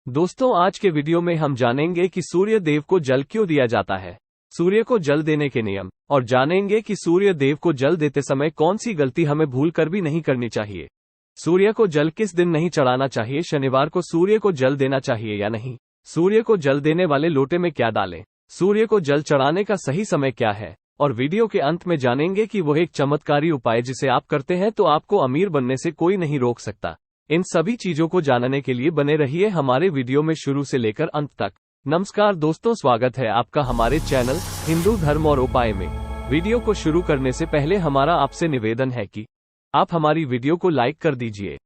दोस्तों, आज के वीडियो में हम जानेंगे कि सूर्य देव को जल क्यों दिया जाता है, सूर्य को जल देने के नियम, और जानेंगे कि सूर्य देव को जल देते समय कौन सी गलती हमें भूल कर भी नहीं करनी चाहिए। सूर्य को जल किस दिन नहीं चढ़ाना चाहिए, शनिवार को सूर्य को जल देना चाहिए या नहीं, सूर्य को जल देने वाले लोटे में क्या डालें, सूर्य को जल चढ़ाने का सही समय क्या है, और वीडियो के अंत में जानेंगे कि वह एक चमत्कारी उपाय जिसे आप करते हैं तो आपको अमीर बनने से कोई नहीं रोक सकता। इन सभी चीजों को जानने के लिए बने रहिए हमारे वीडियो में शुरू से लेकर अंत तक। नमस्कार दोस्तों, स्वागत है आपका हमारे चैनल हिंदू धर्म और उपाय में। वीडियो को शुरू करने से पहले हमारा आपसे निवेदन है कि आप हमारी वीडियो को लाइक कर दीजिए,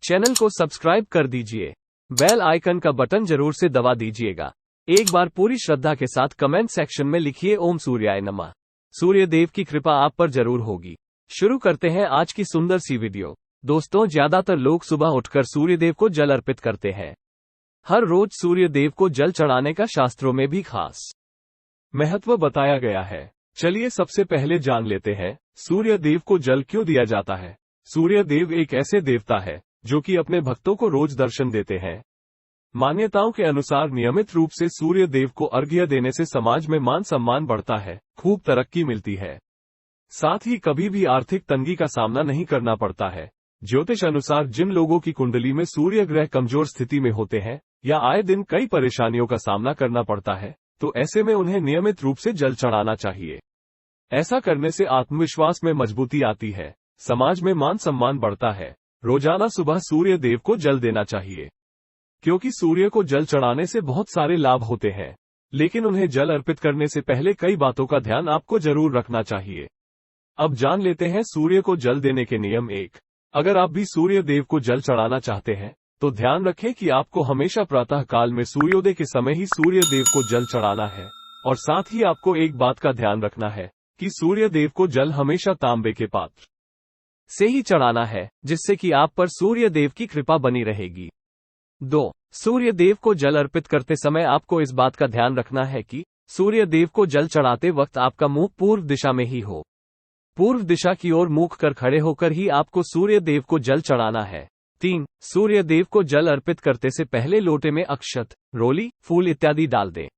चैनल को सब्सक्राइब कर दीजिए, बेल आइकन का बटन जरूर से दबा दीजिएगा। एक बार पूरी श्रद्धा के साथ कमेंट सेक्शन में लिखिए ओम सूर्याय नमः। सूर्य देव की कृपा आप पर जरूर होगी। शुरू करते हैं आज की सुंदर सी वीडियो। दोस्तों, ज्यादातर लोग सुबह उठकर सूर्य देव को जल अर्पित करते हैं। हर रोज सूर्य देव को जल चढ़ाने का शास्त्रों में भी खास महत्व बताया गया है। चलिए सबसे पहले जान लेते हैं सूर्य देव को जल क्यों दिया जाता है। सूर्य देव एक ऐसे देवता है जो कि अपने भक्तों को रोज दर्शन देते हैं। मान्यताओं के अनुसार नियमित रूप से सूर्य देव को अर्घ्य देने से समाज में मान सम्मान बढ़ता है, खूब तरक्की मिलती है, साथ ही कभी भी आर्थिक तंगी का सामना नहीं करना पड़ता है। ज्योतिष अनुसार जिन लोगों की कुंडली में सूर्य ग्रह कमजोर स्थिति में होते हैं या आए दिन कई परेशानियों का सामना करना पड़ता है, तो ऐसे में उन्हें नियमित रूप से जल चढ़ाना चाहिए। ऐसा करने से आत्मविश्वास में मजबूती आती है, समाज में मान सम्मान बढ़ता है। रोजाना सुबह सूर्य देव को जल देना चाहिए, क्योंकि सूर्य को जल चढ़ाने से बहुत सारे लाभ होते हैं, लेकिन उन्हें जल अर्पित करने से पहले कई बातों का ध्यान आपको जरूर रखना चाहिए। अब जान लेते हैं सूर्य को जल देने के नियम। 1, अगर आप भी सूर्य देव को जल चढ़ाना चाहते हैं तो ध्यान रखें कि आपको हमेशा प्रातः काल में सूर्योदय के समय ही सूर्य देव को जल चढ़ाना है, और साथ ही आपको एक बात का ध्यान रखना है कि सूर्य देव को जल हमेशा तांबे के पात्र से ही चढ़ाना है, जिससे कि आप पर सूर्य देव की कृपा बनी रहेगी। 2, सूर्य देव को जल अर्पित करते समय आपको इस बात का ध्यान रखना है कि सूर्य देव को जल चढ़ाते वक्त आपका मुंह पूर्व दिशा में ही हो। पूर्व दिशा की ओर मुख कर खड़े होकर ही आपको सूर्य देव को जल चढ़ाना है। 3, सूर्य देव को जल अर्पित करते से पहले लोटे में अक्षत, रोली, फूल इत्यादि डाल दें।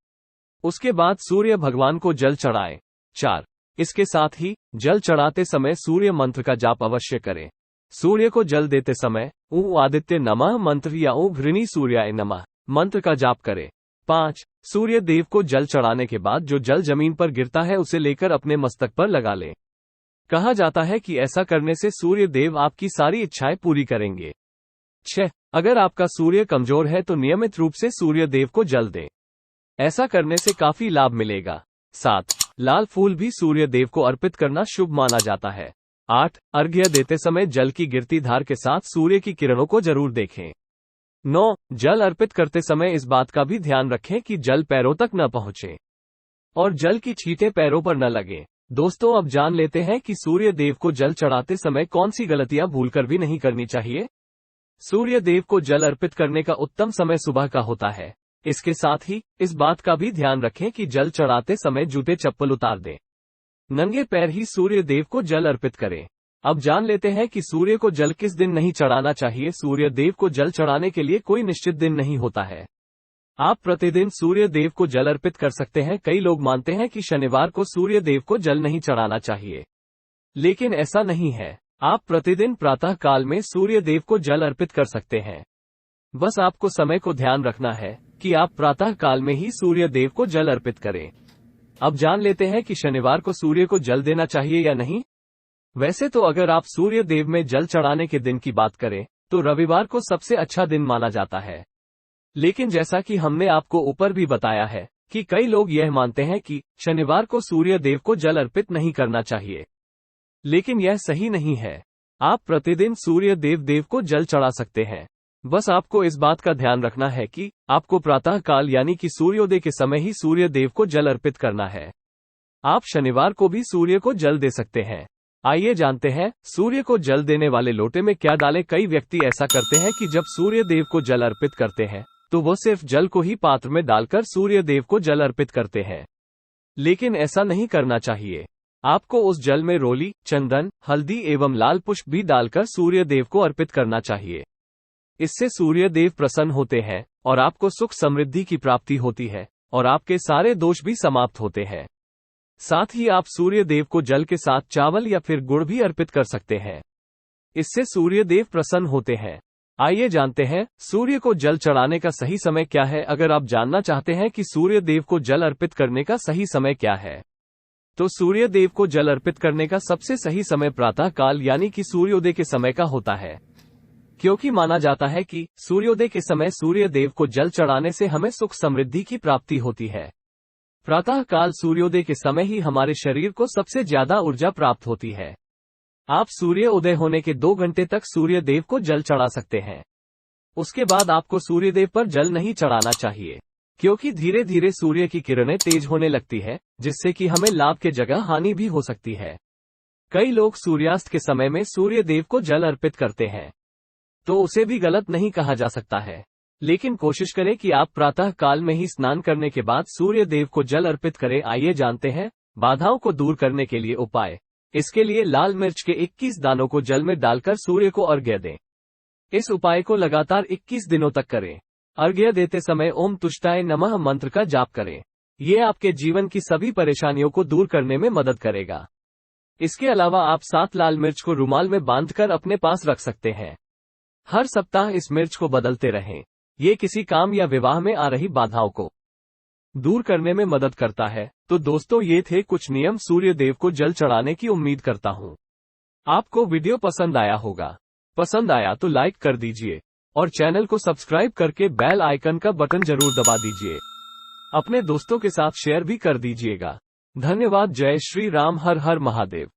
उसके बाद सूर्य भगवान को जल चढ़ाएं। 4, इसके साथ ही जल चढ़ाते समय सूर्य मंत्र का जाप अवश्य करें। सूर्य को जल देते समय ॐ आदित्य नमः मंत्र या ॐ घृणी सूर्याय नमः मंत्र का जाप करें। 5, सूर्य देव को जल चढ़ाने के बाद जो जल जमीन पर गिरता है उसे लेकर अपने मस्तक पर लगा लें। कहा जाता है कि ऐसा करने से सूर्य देव आपकी सारी इच्छाएं पूरी करेंगे। 6, अगर आपका सूर्य कमजोर है तो नियमित रूप से सूर्य देव को जल दें, ऐसा करने से काफी लाभ मिलेगा। 7, लाल फूल भी सूर्य देव को अर्पित करना शुभ माना जाता है। 8, अर्घ्य देते समय जल की गिरती धार के साथ सूर्य की किरणों को जरूर देखें। 9, जल अर्पित करते समय इस बात का भी ध्यान रखें कि जल पैरों तक न पहुंचे और जल की छींटे पैरों पर न लगें। दोस्तों, अब जान लेते हैं कि सूर्य देव को जल चढ़ाते समय कौन सी गलतियां भूलकर भी नहीं करनी चाहिए। सूर्य देव को जल अर्पित करने का उत्तम समय सुबह का होता है। इसके साथ ही इस बात का भी ध्यान रखें कि जल चढ़ाते समय जूते चप्पल उतार दें, नंगे पैर ही सूर्य देव को जल अर्पित करें। अब जान लेते हैं कि सूर्य को जल किस दिन नहीं चढ़ाना चाहिए। सूर्य देव को जल चढ़ाने के लिए कोई निश्चित दिन नहीं होता है। आप प्रतिदिन सूर्य देव को जल अर्पित कर सकते हैं। कई लोग मानते हैं कि शनिवार को सूर्य देव को जल नहीं चढ़ाना चाहिए, लेकिन ऐसा नहीं है। आप प्रतिदिन प्रातः काल में सूर्य देव को जल अर्पित कर सकते हैं। बस आपको समय को ध्यान रखना है कि आप प्रातः काल में ही सूर्य देव को जल अर्पित करें। अब जान लेते हैं कि शनिवार को सूर्य को जल देना चाहिए या नहीं। वैसे तो अगर आप सूर्य देव में जल चढ़ाने के दिन की बात करें तो रविवार को सबसे अच्छा दिन माना जाता है, लेकिन जैसा कि हमने आपको ऊपर भी बताया है कि कई लोग यह मानते हैं कि शनिवार को सूर्य देव को जल अर्पित नहीं करना चाहिए, लेकिन यह सही नहीं है। आप प्रतिदिन सूर्य देव को जल चढ़ा सकते हैं। बस आपको इस बात का ध्यान रखना है कि आपको प्रातः काल यानी कि सूर्योदय के समय ही सूर्य देव को जल अर्पित करना है। आप शनिवार को भी सूर्य को जल दे सकते हैं। आइए जानते हैं सूर्य को जल देने वाले लोटे में क्या डालें। कई व्यक्ति ऐसा करते हैं कि जब सूर्य देव को जल अर्पित करते हैं तो वो सिर्फ जल को ही पात्र में डालकर सूर्य देव को जल अर्पित करते हैं, लेकिन ऐसा नहीं करना चाहिए। आपको उस जल में रोली, चंदन, हल्दी एवं लाल पुष्प भी डालकर सूर्य देव को अर्पित करना चाहिए। इससे सूर्य देव प्रसन्न होते हैं और आपको सुख समृद्धि की प्राप्ति होती है और आपके सारे दोष भी समाप्त होते हैं। साथ ही आप सूर्य देव को जल के साथ चावल या फिर गुड़ भी अर्पित कर सकते हैं। इससे सूर्य देव प्रसन्न होते हैं। आइए जानते हैं सूर्य को जल चढ़ाने का सही समय क्या है। अगर आप जानना चाहते हैं कि सूर्य देव को जल अर्पित करने का सही समय क्या है, तो सूर्य देव को जल अर्पित करने का सबसे सही समय प्रातः काल यानी कि सूर्योदय के समय का होता है, क्योंकि माना जाता है कि सूर्योदय के समय सूर्य देव को जल चढ़ाने से हमें सुख समृद्धि की प्राप्ति होती है। प्रातः काल सूर्योदय के समय ही हमारे शरीर को सबसे ज्यादा ऊर्जा प्राप्त होती है। आप सूर्य उदय होने के 2 घंटे तक सूर्य देव को जल चढ़ा सकते हैं। उसके बाद आपको सूर्य देव पर जल नहीं चढ़ाना चाहिए, क्योंकि धीरे धीरे सूर्य की किरणें तेज होने लगती है, जिससे कि हमें लाभ के जगह हानि भी हो सकती है। कई लोग सूर्यास्त के समय में सूर्य देव को जल अर्पित करते हैं, तो उसे भी गलत नहीं कहा जा सकता है, लेकिन कोशिश करें कि आप प्रातः काल में ही स्नान करने के बाद सूर्य देव को जल अर्पित करें। आइए जानते हैं बाधाओं को दूर करने के लिए उपाय। इसके लिए लाल मिर्च के 21 दानों को जल में डालकर सूर्य को अर्घ्य दें। इस उपाय को लगातार 21 दिनों तक करें। अर्घ्य देते समय ओम तुष्टाय नमः मंत्र का जाप करें। ये आपके जीवन की सभी परेशानियों को दूर करने में मदद करेगा। इसके अलावा आप 7 लाल मिर्च को रुमाल में बांधकर अपने पास रख सकते हैं। हर सप्ताह इस मिर्च को बदलते रहें। ये किसी काम या विवाह में आ रही बाधाओं को दूर करने में मदद करता है। तो दोस्तों, ये थे कुछ नियम सूर्य देव को जल चढ़ाने की। उम्मीद करता हूँ आपको वीडियो पसंद आया होगा। पसंद आया तो लाइक कर दीजिए और चैनल को सब्सक्राइब करके बेल आइकन का बटन जरूर दबा दीजिए। अपने दोस्तों के साथ शेयर भी कर दीजिएगा। धन्यवाद। जय श्री राम। हर हर महादेव।